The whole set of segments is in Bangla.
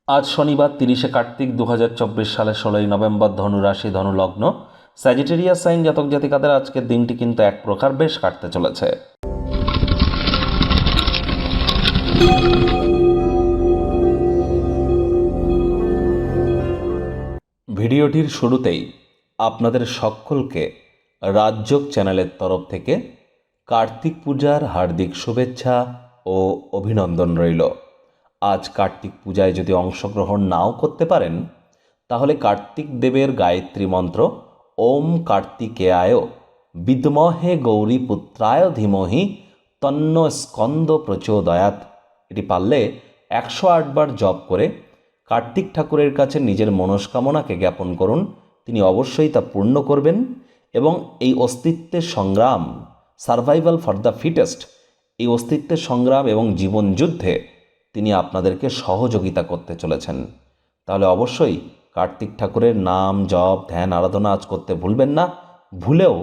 আজ শনিবার 30শে কার্তিক 2024 সালের 16ই নভেম্বর, ধনুরাশি, ধনুলগ্ন, স্যাজিটেরিয়াস সাইন জাতক জাতিকাদের আজকের দিনটি কিন্তু এক প্রকার বেশ কাটতে চলেছে। ভিডিওটির শুরুতেই আপনাদের সকলকে রাজযোগ চ্যানেলের তরফ থেকে কার্তিক পূজার হার্দিক শুভেচ্ছা ও অভিনন্দন রইল। আজ কার্তিক পূজায় যদি অংশগ্রহণ নাও করতে পারেন, তাহলে কার্তিক দেবের গায়ত্রী মন্ত্র ওম কার্তিকেয়ায় বিদ্মহে গৌরী পুত্রায় ধীমহি তন্ন স্কন্দ প্রচোদয়াৎ, এটি পারলে 108 বার জপ করে কার্তিক ঠাকুরের কাছে নিজের মনস্কামনাকে জ্ঞাপন করুন। তিনি অবশ্যই তা পূর্ণ করবেন এবং এই অস্তিত্বের সংগ্রাম, সার্ভাইভাল ফর দ্য ফিটেস্ট, এই অস্তিত্বের সংগ্রাম এবং জীবন যুদ্ধে তিনি আপনাদেরকে সহযোগিতা করতে চলেছেন। তাহলে অবশ্যই কার্তিক ঠাকুরের নাম জপ ধ্যান আরাধনা আজ করতে ভুলবেন না। ভুলেও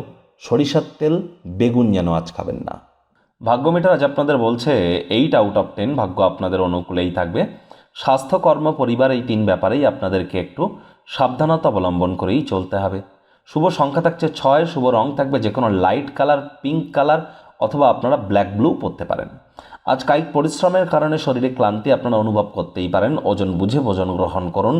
সরিষার তেল বেগুন যেন আজ খাবেন না। ভাগ্য মিটার আজ আপনাদের বলছে 8 আউট অফ 10 ভাগ্য আপনাদের অনুকূলেই থাকবে। স্বাস্থ্য, কর্ম, পরিবার, এই 3 ব্যাপারেই আপনাদেরকে একটু সাবধানতা অবলম্বন করেই চলতে হবে। শুভ সংখ্যা থাকছে 6, শুভ রং থাকবে যে কোনো লাইট কালার, পিঙ্ক কালার অথবা আপনারা ব্ল্যাক ব্লু পরতে পারেন। আজ কায়িক পরিশ্রমের কারণে শরীরে ক্লান্তি আপনারা অনুভব করতেই পারেন। ওজন বুঝে ভোজন গ্রহণ করুন।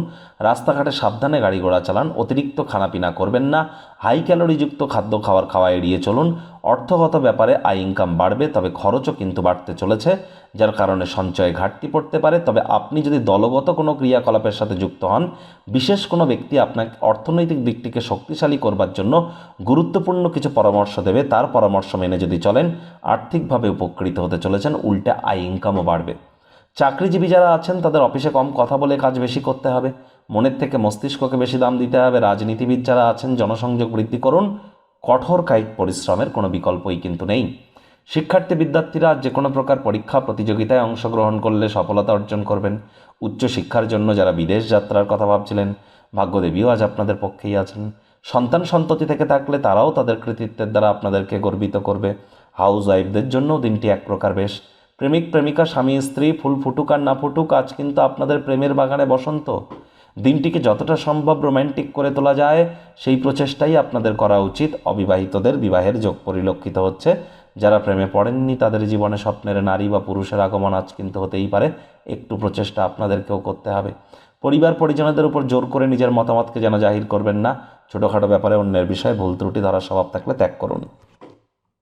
রাস্তাঘাটে সাবধানে গাড়ি ঘোড়া চালান। অতিরিক্ত খানাপিনা করবেন না। হাই ক্যালোরিযুক্ত খাদ্য খাওয়া এড়িয়ে চলুন। অর্থগত ব্যাপারে আয় ইনকাম বাড়বে, তবে খরচও কিন্তু বাড়তে চলেছে, যার কারণে সঞ্চয়ে ঘাটতি পড়তে পারে। তবে আপনি যদি দলগত কোনো ক্রিয়াকলাপের সাথে যুক্ত হন, বিশেষ কোনো ব্যক্তি আপনাকে অর্থনৈতিক দিকটিকে শক্তিশালী করবার জন্য গুরুত্বপূর্ণ কিছু পরামর্শ দেবে। তার পরামর্শ মেনে যদি চলেন, আর্থিকভাবে উপকৃত হতে চলেছেন, উল্টে আয় ইনকামও বাড়বে। চাকরিজীবী যারা আছেন তাদের অফিসে কম কথা বলে কাজ বেশি করতে হবে। মনের থেকে মস্তিষ্ককে বেশি দাম দিতে হবে। রাজনীতিবিদ যারা আছেন জনসংযোগ বৃদ্ধি করুন। কঠোর কায়িক পরিশ্রমের কোনো বিকল্পই কিন্তু নেই। শিক্ষার্থী বিদ্যার্থীরা যে কোনো প্রকার পরীক্ষা প্রতিযোগিতায় অংশগ্রহণ করলে সফলতা অর্জন করবেন। উচ্চশিক্ষার জন্য যারা বিদেশ যাত্রার কথা ভাবছিলেন, ভাগ্যদেবীও আজ আপনাদের পক্ষেই আছেন। সন্তান সন্ততি থেকে থাকলে তারাও তাদের কৃতিত্বের দ্বারা আপনাদেরকে গর্বিত করবে। হাউস ওয়াইফদের জন্যও দিনটি এক প্রকার বেশ। প্রেমিক প্রেমিকা, স্বামী স্ত্রী, ফুল ফুটুক আর না ফুটুক, আজ কিন্তু আপনাদের প্রেমের বাগানে বসন্ত। দিনটিকে যতটা সম্ভব রোম্যান্টিক করে তোলা যায় সেই প্রচেষ্টাই আপনাদের করা উচিত। অবিবাহিতদের বিবাহের যোগ পরিলক্ষিত হচ্ছে। যারা প্রেমে পড়েননি তাদের জীবনে স্বপ্নের নারী বা পুরুষের আগমন আজ কিন্তু হতেই পারে। একটু প্রচেষ্টা আপনাদেরকেও করতে হবে। পরিবার পরিজনদের উপর জোর করে নিজের মতামতকে যেন জাহির করবেন না। ছোটোখাটো ব্যাপারে অন্যের বিষয়ে ভুল ত্রুটি ধরার স্বভাব থাকলে ত্যাগ করুন।